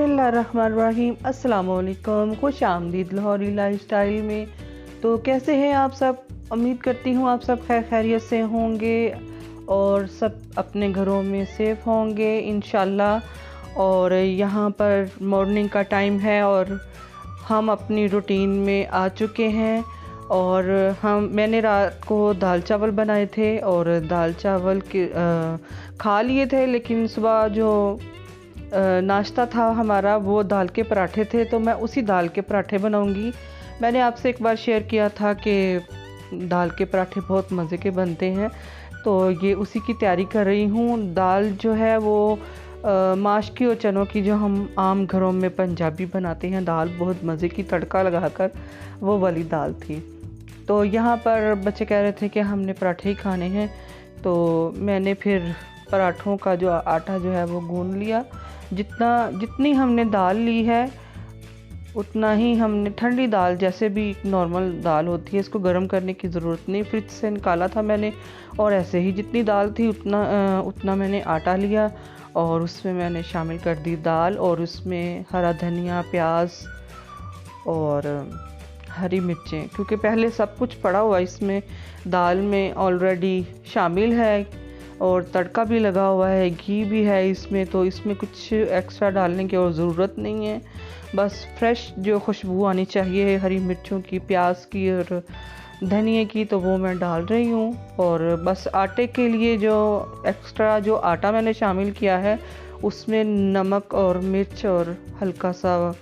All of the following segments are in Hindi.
बिस्मिल्लाहिर्रहमानिर्रहीम। अस्सलाम वालेकुम, खुश आमदीद लाहौरी लाइफस्टाइल में। तो कैसे हैं आप सब? उम्मीद करती हूँ आप सब खैर खैरियत से होंगे और सब अपने घरों में सेफ़ होंगे इंशाल्लाह। और यहाँ पर मॉर्निंग का टाइम है और हम अपनी रूटीन में आ चुके हैं। और मैंने रात को दाल चावल बनाए थे और दाल चावल खा लिए थे, लेकिन सुबह जो नाश्ता था हमारा वो दाल के पराठे थे, तो मैं उसी दाल के पराठे बनाऊंगी। मैंने आपसे एक बार शेयर किया था कि दाल के पराठे बहुत मज़े के बनते हैं, तो ये उसी की तैयारी कर रही हूँ। दाल जो है वो माश की और चनों की, जो हम आम घरों में पंजाबी बनाते हैं दाल, बहुत मज़े की तड़का लगाकर, वो वाली दाल थी। तो यहाँ पर बच्चे कह रहे थे कि हमने पराठे ही खाने हैं, तो मैंने फिर पराठों का जो आटा जो है वो गूंद लिया। जितनी हमने दाल ली है उतना ही हमने, ठंडी दाल जैसे भी नॉर्मल दाल होती है, इसको गर्म करने की ज़रूरत नहीं, फ्रिज से निकाला था मैंने। और ऐसे ही जितनी दाल थी उतना मैंने आटा लिया और उसमें मैंने शामिल कर दी दाल, और उसमें हरा धनिया, प्याज और हरी मिर्चें, क्योंकि पहले सब कुछ पड़ा हुआ इसमें दाल में ऑलरेडी शामिल है और तड़का भी लगा हुआ है, घी भी है इसमें, तो इसमें कुछ एक्स्ट्रा डालने की और ज़रूरत नहीं है। बस फ्रेश जो खुशबू आनी चाहिए हरी मिर्चों की, प्याज की और धनिए की, तो वो मैं डाल रही हूँ। और बस आटे के लिए जो एक्स्ट्रा जो आटा मैंने शामिल किया है उसमें नमक और मिर्च और हल्का सा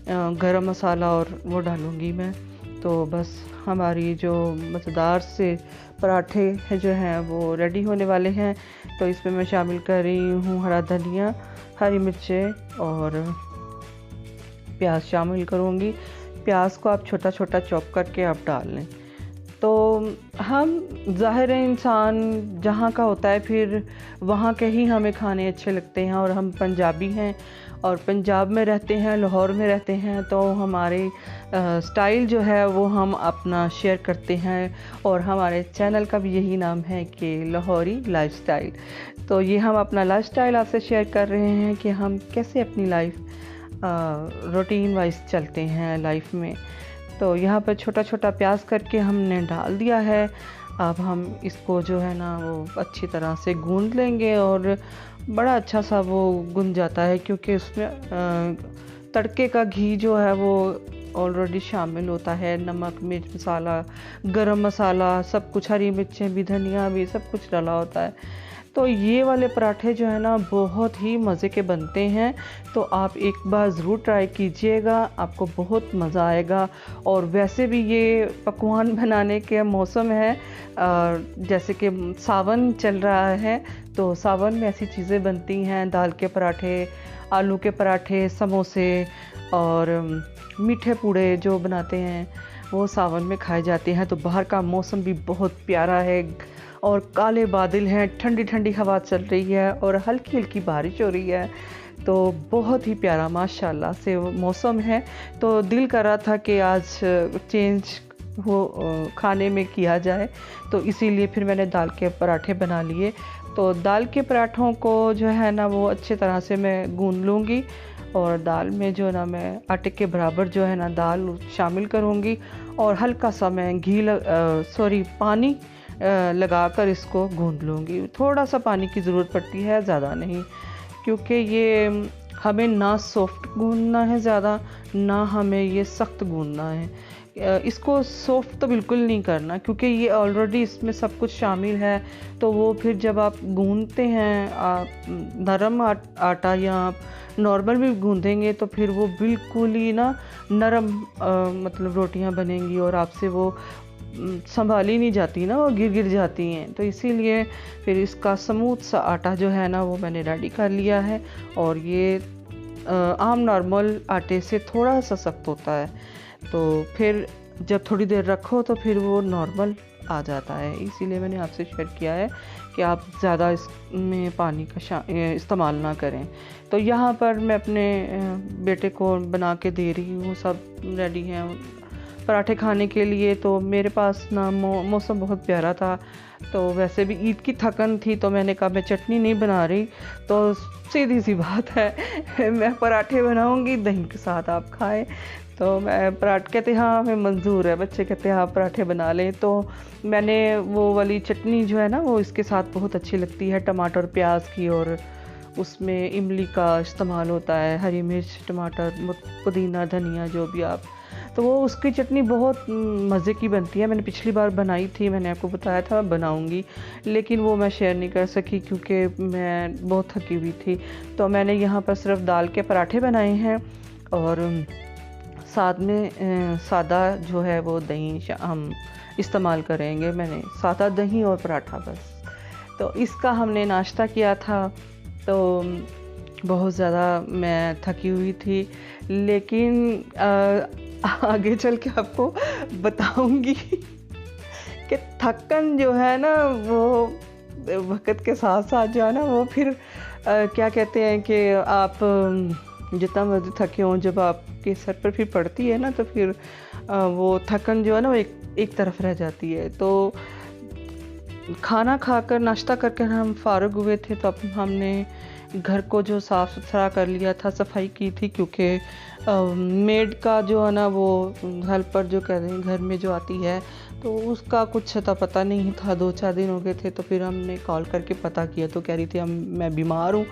गरम मसाला और वो डालूँगी मैं। तो बस हमारी जो मज़ेदार से पराठे जो हैं वो रेडी होने वाले हैं। तो इसमें मैं शामिल कर रही हूँ हरा धनिया, हरी मिर्चें और प्याज शामिल करूँगी। प्याज को आप छोटा छोटा चॉप करके आप डाल लें। तो हम ज़ाहिर है इंसान जहाँ का होता है फिर वहाँ के ही हमें खाने अच्छे लगते हैं, और हम पंजाबी हैं और पंजाब में रहते हैं, लाहौर में रहते हैं, तो हमारे स्टाइल जो है वो हम अपना शेयर करते हैं। और हमारे चैनल का भी यही नाम है कि लाहौरी लाइफस्टाइल। तो ये हम अपना लाइफस्टाइल आपसे शेयर कर रहे हैं कि हम कैसे अपनी लाइफ रूटीन वाइज चलते हैं लाइफ में। तो यहाँ पर छोटा छोटा प्याज करके हमने डाल दिया है। अब हम इसको जो है ना वो अच्छी तरह से गूंद लेंगे और बड़ा अच्छा सा वो गुंद जाता है, क्योंकि उसमें तड़के का घी जो है वो ऑलरेडी शामिल होता है, नमक, मिर्च, मसाला, गरम मसाला, सब कुछ, हरी मिर्चें भी, धनिया भी, सब कुछ डाला होता है। तो ये वाले पराठे जो है ना बहुत ही मज़े के बनते हैं। तो आप एक बार ज़रूर ट्राई कीजिएगा, आपको बहुत मज़ा आएगा। और वैसे भी ये पकवान बनाने के मौसम है, जैसे कि सावन चल रहा है, तो सावन में ऐसी चीज़ें बनती हैं, दाल के पराठे, आलू के पराठे, समोसे और मीठे पूड़े जो बनाते हैं वो सावन में खाए जाते हैं। तो बाहर का मौसम भी बहुत प्यारा है और काले बादल हैं, ठंडी ठंडी हवा चल रही है और हल्की हल्की बारिश हो रही है। तो बहुत ही प्यारा माशाल्लाह से मौसम है। तो दिल कर रहा था कि आज चेंज हो खाने में किया जाए, तो इसीलिए फिर मैंने दाल के पराठे बना लिए। तो दाल के पराठों को जो है ना वो अच्छी तरह से मैं गूंद लूँगी और दाल में जो ना मैं आटे के बराबर जो है ना दाल शामिल करूँगी और हल्का सा मैं पानी लगाकर इसको गूंद लूँगी। थोड़ा सा पानी की ज़रूरत पड़ती है, ज़्यादा नहीं, क्योंकि ये हमें ना सॉफ्ट गूंदना है ज़्यादा, ना हमें ये सख्त गूंदना है। इसको सॉफ्ट तो बिल्कुल नहीं करना, क्योंकि ये ऑलरेडी इसमें सब कुछ शामिल है। तो वो फिर जब आप गूंदते हैं, आप नरम आटा या आप नॉर्मल भी गूंदेंगे तो फिर वो बिल्कुल ही ना नरम मतलब रोटियां बनेंगी और आपसे वो संभाली नहीं जाती ना, वो गिर जाती हैं। तो इसीलिए फिर इसका स्मूथ सा आटा जो है ना वो मैंने रेडी कर लिया है। और ये आम नॉर्मल आटे से थोड़ा सा सख्त होता है, तो फिर जब थोड़ी देर रखो तो फिर वो नॉर्मल आ जाता है। इसीलिए मैंने आपसे शेयर किया है कि आप ज़्यादा इसमें पानी का इस्तेमाल ना करें। तो यहाँ पर मैं अपने बेटे को बना के दे रही हूँ, सब रेडी हैं, पराठे खाने के लिए। तो मेरे पास ना मौसम बहुत प्यारा था, तो वैसे भी ईद की थकन थी, तो मैंने कहा मैं चटनी नहीं बना रही, तो सीधी सी बात है मैं पराठे बनाऊंगी, दही के साथ आप खाएं। तो मैं पराठे कहते हाँ हमें मंजूर है, बच्चे कहते हैं हाँ पराठे बना लें। तो मैंने वो वाली चटनी जो है ना वो इसके साथ बहुत अच्छी लगती है, टमाटर प्याज की, और उसमें इमली का इस्तेमाल होता है, हरी मिर्च टमाटर पुदीना धनिया जो भी आप, तो वो उसकी चटनी बहुत मज़े की बनती है। मैंने पिछली बार बनाई थी, मैंने आपको बताया था बनाऊंगी, लेकिन वो मैं शेयर नहीं कर सकी क्योंकि मैं बहुत थकी हुई थी। तो मैंने यहाँ पर सिर्फ दाल के पराठे बनाए हैं, और साथ में सादा जो है वो दही हम इस्तेमाल करेंगे। मैंने सादा दही और पराठा बस। तो इसका हमने नाश्ता किया था। तो बहुत ज़्यादा मैं थकी हुई थी, लेकिन आगे चल के आपको बताऊंगी कि थकन जो है ना वो वक्त के साथ साथ जो है ना वो फिर क्या कहते हैं कि आप जितना मर्जी थके हों, जब आपके सर पर फिर पड़ती है ना तो फिर वो थकन जो है ना वो एक तरफ रह जाती है। तो खाना खाकर नाश्ता करके हम फारग हुए थे, तो अब हमने घर को जो साफ़ सुथरा कर लिया था, सफाई की थी, क्योंकि मेड का जो है ना वो हेल्पर जो कहते हैं घर में जो आती है, तो उसका कुछ अता पता नहीं था। 2-4 दिन हो गए थे, तो फिर हमने कॉल करके पता किया, तो कह रही थी मैं बीमार हूँ,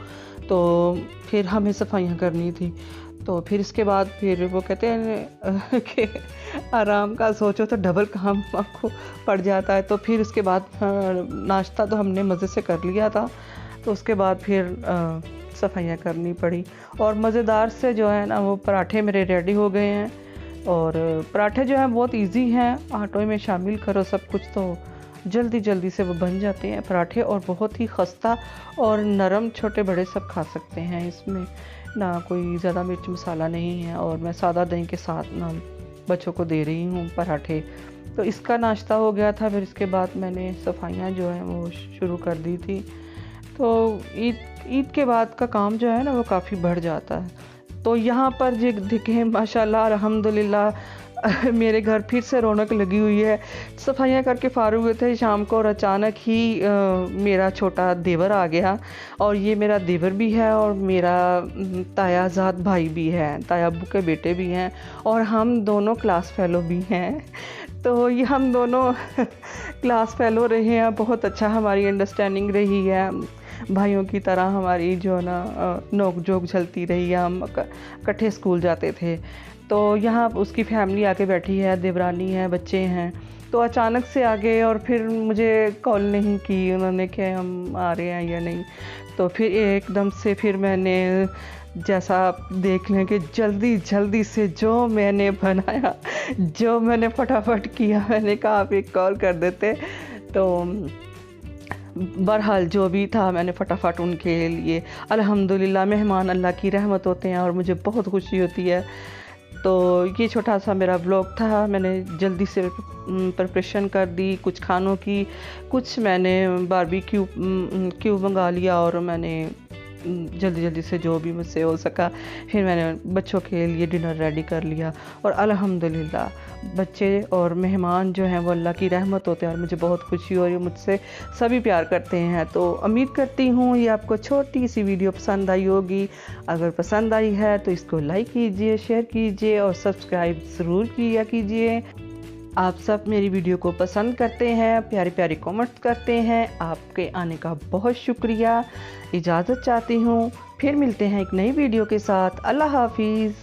तो फिर हमें सफाइयाँ करनी थी। तो फिर इसके बाद फिर वो कहते हैं कि आराम का सोचो तो डबल काम आपको पड़ जाता है। तो फिर उसके बाद नाश्ता तो हमने मज़े से कर लिया था, तो उसके बाद फिर सफाइयाँ करनी पड़ी। और मज़ेदार से जो है ना वो पराठे मेरे रेडी हो गए हैं। और पराठे जो हैं बहुत इजी हैं, आटों में शामिल करो सब कुछ, तो जल्दी जल्दी से वो बन जाते हैं पराठे, और बहुत ही खस्ता और नरम, छोटे बड़े सब खा सकते हैं। इसमें ना कोई ज़्यादा मिर्च मसाला नहीं है, और मैं सादा दही के साथ ना बच्चों को दे रही हूँ पराठे। तो इसका नाश्ता हो गया था। फिर इसके बाद मैंने सफाइयाँ जो हैं वो शुरू कर दी थी। तो ईद के बाद का काम जो है ना वो काफ़ी बढ़ जाता है। तो यहाँ पर जो देखें माशाल्लाह अल्हम्दुलिल्लाह मेरे घर फिर से रौनक लगी हुई है। सफाइयाँ करके फारूक हुए थे शाम को, और अचानक ही मेरा छोटा देवर आ गया, और ये मेरा देवर भी है और मेरा तायाजाद भाई भी है, ताया अब्बू के बेटे भी हैं, और हम दोनों क्लास फेलो भी हैं। तो ये हम दोनों क्लास फेलो रहे हैं, बहुत अच्छा हमारी अंडरस्टैंडिंग रही है, भाइयों की तरह हमारी जो ना नोक झोंक चलती रही है, हम इकट्ठे स्कूल जाते थे। तो यहाँ उसकी फैमिली आके बैठी है, देवरानी है, बच्चे हैं, तो अचानक से आ गए, और फिर मुझे कॉल नहीं की उन्होंने कि हम आ रहे हैं या नहीं। तो फिर एकदम से फिर मैंने, जैसा आप देख लें कि जल्दी जल्दी से जो मैंने बनाया, जो मैंने फटाफट किया, मैंने कहा आप एक कॉल कर देते। तो बहरहाल जो भी था मैंने फटाफट उनके लिए, अल्हम्दुलिल्लाह मेहमान अल्लाह की रहमत होते हैं, और मुझे बहुत खुशी होती है। तो ये छोटा सा मेरा व्लॉग था, मैंने जल्दी से प्रिपरेशन कर दी कुछ खानों की, कुछ मैंने बारबेक्यू क्यूब मंगा लिया, और मैंने जल्दी जल्दी से जो भी मुझसे हो सका, फिर मैंने बच्चों के लिए डिनर रेडी कर लिया। और अल्हम्दुलिल्लाह बच्चे और मेहमान जो हैं वो अल्लाह की रहमत होते हैं, और मुझे बहुत खुशी हो रही है, मुझसे सभी प्यार करते हैं। तो उम्मीद करती हूँ ये आपको छोटी सी वीडियो पसंद आई होगी। अगर पसंद आई है तो इसको लाइक कीजिए, शेयर कीजिए, और सब्सक्राइब ज़रूर किया कीजिए। आप सब मेरी वीडियो को पसंद करते हैं, प्यारे प्यारे कमेंट्स करते हैं, आपके आने का बहुत शुक्रिया। इजाज़त चाहती हूँ, फिर मिलते हैं एक नई वीडियो के साथ। अल्लाह हाफिज़।